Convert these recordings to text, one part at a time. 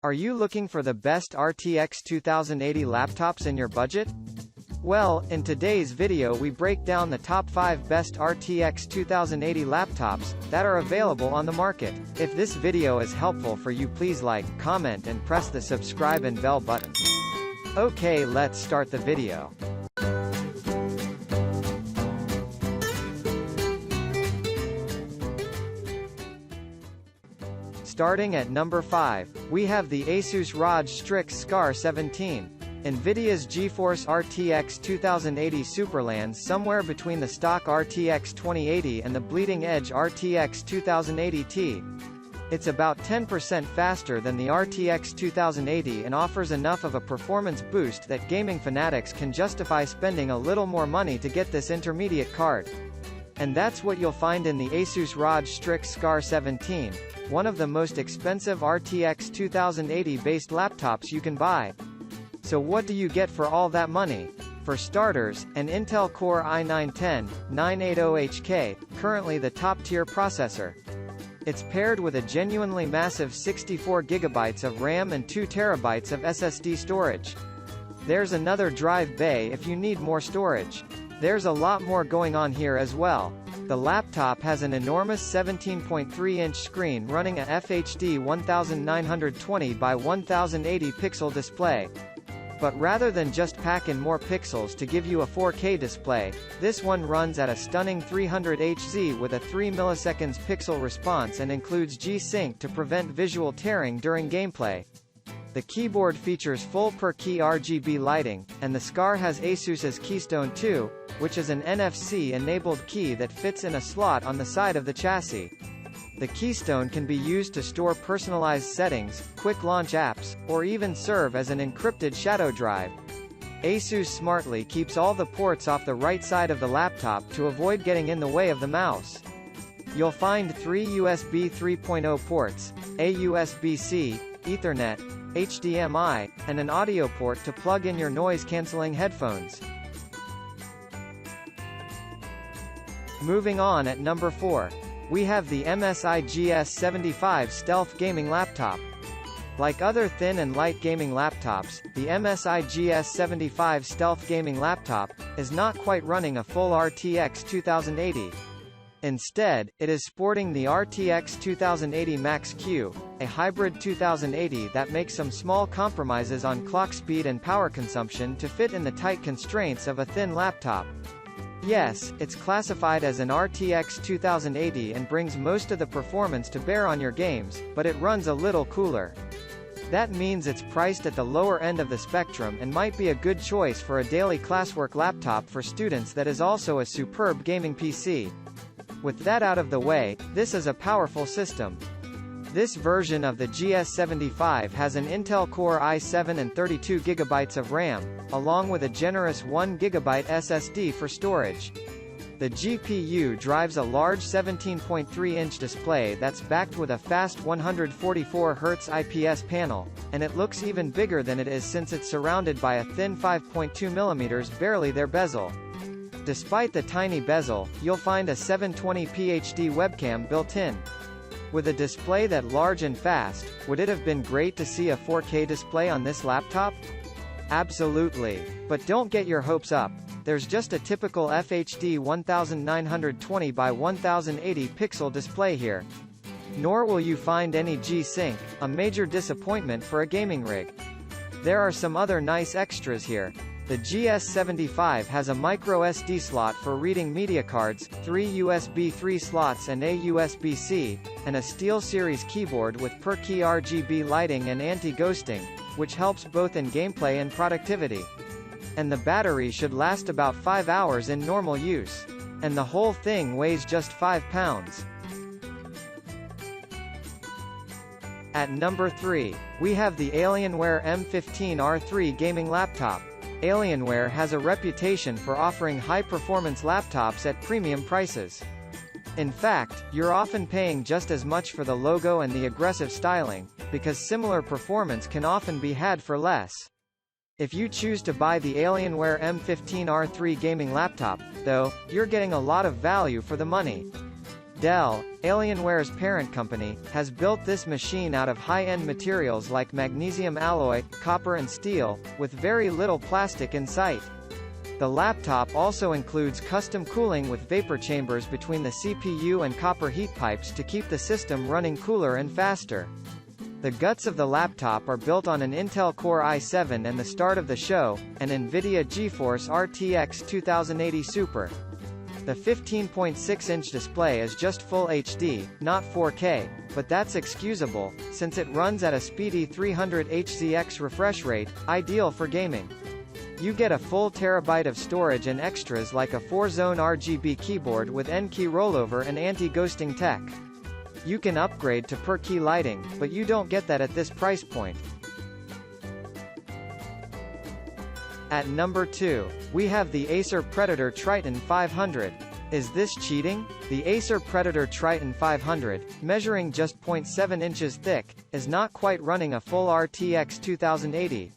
Are you looking for the best RTX 2080 laptops in your budget? Well, in today's video we break down the top 5 best RTX 2080 laptops that are available on the market. If this video is helpful for you, please like, comment and press the subscribe and bell button. Okay, let's start the video. Starting at number 5, we have the Asus ROG Strix S1. Nvidia's GeForce RTX 2080 Super lands somewhere between the stock RTX 2080 and the bleeding edge RTX 2080 Ti. It's about 10% faster than the RTX 2080 and offers enough of a performance boost that gaming fanatics can justify spending a little more money to get this intermediate card. And that's what you'll find in the Asus ROG Strix S1, one of the most expensive RTX 2080 based laptops you can buy. So what do you get for all that money? For starters, an Intel Core i9-10980HK, currently the top-tier processor. It's paired with a genuinely massive 64GB of RAM and 2TB of SSD storage. There's another drive bay if you need more storage. There's a lot more going on here as well. The laptop has an enormous 17.3-inch screen running a FHD 1920 by 1080 pixel display. But rather than just pack in more pixels to give you a 4K display, this one runs at a stunning 300 Hz with a 3 milliseconds pixel response and includes G-Sync to prevent visual tearing during gameplay. The keyboard features full per-key RGB lighting, and the SCAR has Asus's Keystone 2, which is an NFC-enabled key that fits in a slot on the side of the chassis. The Keystone can be used to store personalized settings, quick launch apps, or even serve as an encrypted shadow drive. Asus smartly keeps all the ports off the right side of the laptop to avoid getting in the way of the mouse. You'll find 3 USB 3.0 ports, a USB-C, Ethernet, HDMI, and an audio port to plug in your noise-canceling headphones. Moving on at number 4. We have the MSI GS75 Stealth Gaming Laptop. Like other thin and light gaming laptops, the MSI GS75 Stealth Gaming Laptop is not quite running a full RTX 2080. Instead, it is sporting the RTX 2080 Max-Q, a hybrid 2080 that makes some small compromises on clock speed and power consumption to fit in the tight constraints of a thin laptop. Yes, it's classified as an RTX 2080 and brings most of the performance to bear on your games, but it runs a little cooler. That means it's priced at the lower end of the spectrum and might be a good choice for a daily classwork laptop for students that is also a superb gaming PC. With that out of the way, this is a powerful system. This version of the GS75 has an Intel Core i7 and 32GB of RAM, along with a generous 1GB SSD for storage. The GPU drives a large 17.3-inch display that's backed with a fast 144Hz IPS panel, and it looks even bigger than it is since it's surrounded by a thin 5.2mm barely there bezel. Despite the tiny bezel, you'll find a 720p HD webcam built in. With a display that large and fast, would it have been great to see a 4K display on this laptop? Absolutely. But don't get your hopes up. There's just a typical FHD 1920 by 1080 pixel display here. Nor will you find any G-Sync, a major disappointment for a gaming rig. There are some other nice extras here. The GS75 has a micro SD slot for reading media cards, 3 USB 3 slots and a USB-C, and a SteelSeries keyboard with per-key RGB lighting and anti-ghosting, which helps both in gameplay and productivity. And the battery should last about 5 hours in normal use. And the whole thing weighs just 5 pounds. At number 3, we have the Alienware M15R3 gaming laptop. Alienware has a reputation for offering high-performance laptops at premium prices. In fact, you're often paying just as much for the logo and the aggressive styling, because similar performance can often be had for less. If you choose to buy the Alienware M15R3 gaming laptop, though, you're getting a lot of value for the money. Dell, Alienware's parent company, has built this machine out of high-end materials like magnesium alloy, copper and steel, with very little plastic in sight. The laptop also includes custom cooling with vapor chambers between the CPU and copper heat pipes to keep the system running cooler and faster. The guts of the laptop are built on an Intel Core i7 and the start of the show, an Nvidia GeForce RTX 2080 Super. The 15.6-inch display is just Full HD, not 4K, but that's excusable, since it runs at a speedy 300 Hz refresh rate, ideal for gaming. You get a full terabyte of storage and extras like a 4-zone RGB keyboard with N-key rollover and anti-ghosting tech. You can upgrade to per-key lighting, but you don't get that at this price point. At number 2, we have the Acer Predator Triton 500. Is this cheating? The Acer Predator Triton 500, measuring just 0.7 inches thick, is not quite running a full RTX 2080.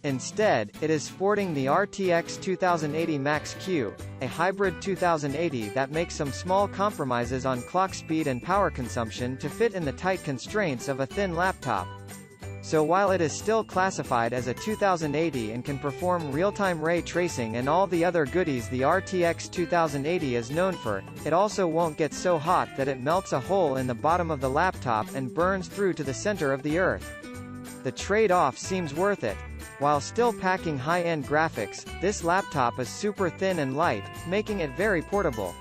Instead, it is sporting the RTX 2080 Max-Q, a hybrid 2080 that makes some small compromises on clock speed and power consumption to fit in the tight constraints of a thin laptop. So while it is still classified as a 2080 and can perform real-time ray tracing and all the other goodies the RTX 2080 is known for, it also won't get so hot that it melts a hole in the bottom of the laptop and burns through to the center of the earth. The trade-off seems worth it. While still packing high-end graphics, this laptop is super thin and light, making it very portable.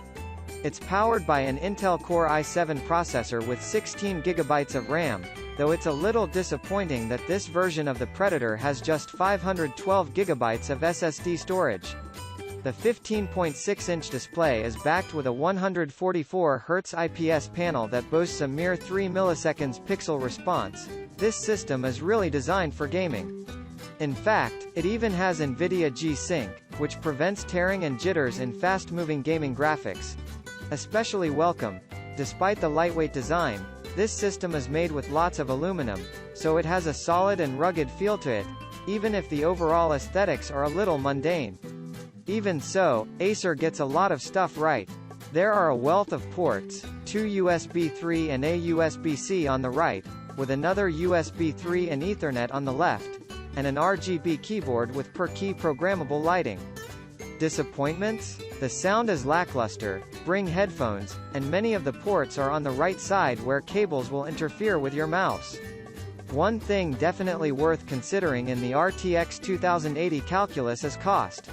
It's powered by an Intel Core i7 processor with 16 GB of RAM, though it's a little disappointing that this version of the Predator has just 512 GB of SSD storage. The 15.6-inch display is backed with a 144 Hz IPS panel that boasts a mere 3 milliseconds pixel response. This system is really designed for gaming. In fact, it even has Nvidia G-Sync, which prevents tearing and jitters in fast-moving gaming graphics. Especially welcome. Despite the lightweight design, this system is made with lots of aluminum, so it has a solid and rugged feel to it, even if the overall aesthetics are a little mundane. Even so, Acer gets a lot of stuff right. There are a wealth of ports, 2 USB 3 and a USB-C on the right, with another USB 3 and Ethernet on the left, and an RGB keyboard with per-key programmable lighting. Disappointments? The sound is lackluster, bring headphones, and many of the ports are on the right side where cables will interfere with your mouse. One thing definitely worth considering in the RTX 2080 calculus is cost.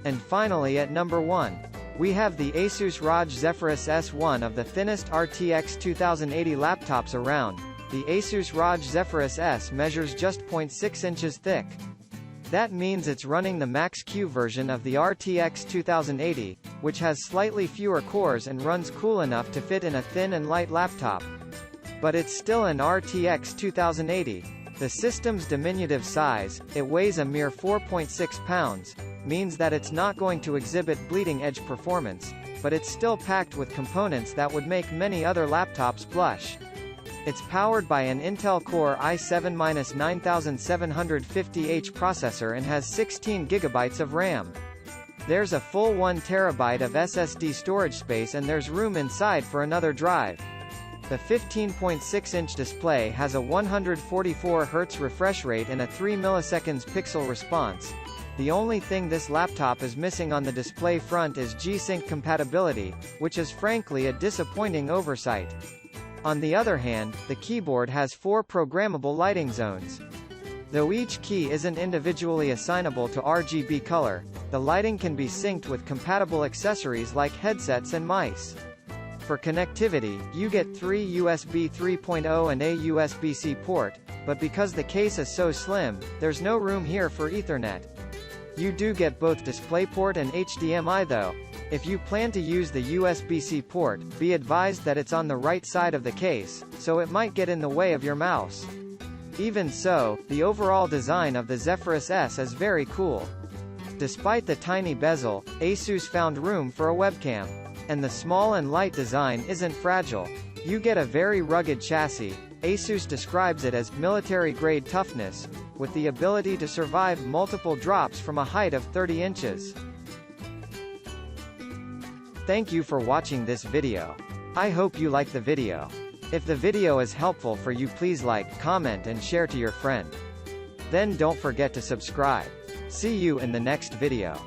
And finally at number 1, we have the Asus ROG Zephyrus S1 of the thinnest RTX 2080 laptops around. The Asus ROG Zephyrus S measures just 0.6 inches thick. That means it's running the Max-Q version of the RTX 2080, which has slightly fewer cores and runs cool enough to fit in a thin and light laptop. But it's still an RTX 2080. The system's diminutive size, it weighs a mere 4.6 pounds, means that it's not going to exhibit bleeding-edge performance, but it's still packed with components that would make many other laptops blush. It's powered by an Intel Core i7-9750H processor and has 16 GB of RAM. There's a full 1 TB of SSD storage space and there's room inside for another drive. The 15.6-inch display has a 144 Hz refresh rate and a 3 milliseconds pixel response. The only thing this laptop is missing on the display front is G-Sync compatibility, which is frankly a disappointing oversight. On the other hand, the keyboard has 4 programmable lighting zones. Though each key isn't individually assignable to RGB color, the lighting can be synced with compatible accessories like headsets and mice. For connectivity, you get 3 USB 3.0 and a USB-C port, but because the case is so slim, there's no room here for Ethernet. You do get both DisplayPort and HDMI though. If you plan to use the USB-C port, be advised that it's on the right side of the case, so it might get in the way of your mouse. Even so, the overall design of the Zephyrus S is very cool. Despite the tiny bezel, Asus found room for a webcam. And the small and light design isn't fragile. You get a very rugged chassis. Asus describes it as military-grade toughness, with the ability to survive multiple drops from a height of 30 inches. Thank you for watching this video. I hope you like the video. If the video is helpful for you, please like, comment and share to your friend. Then don't forget to subscribe. See you in the next video.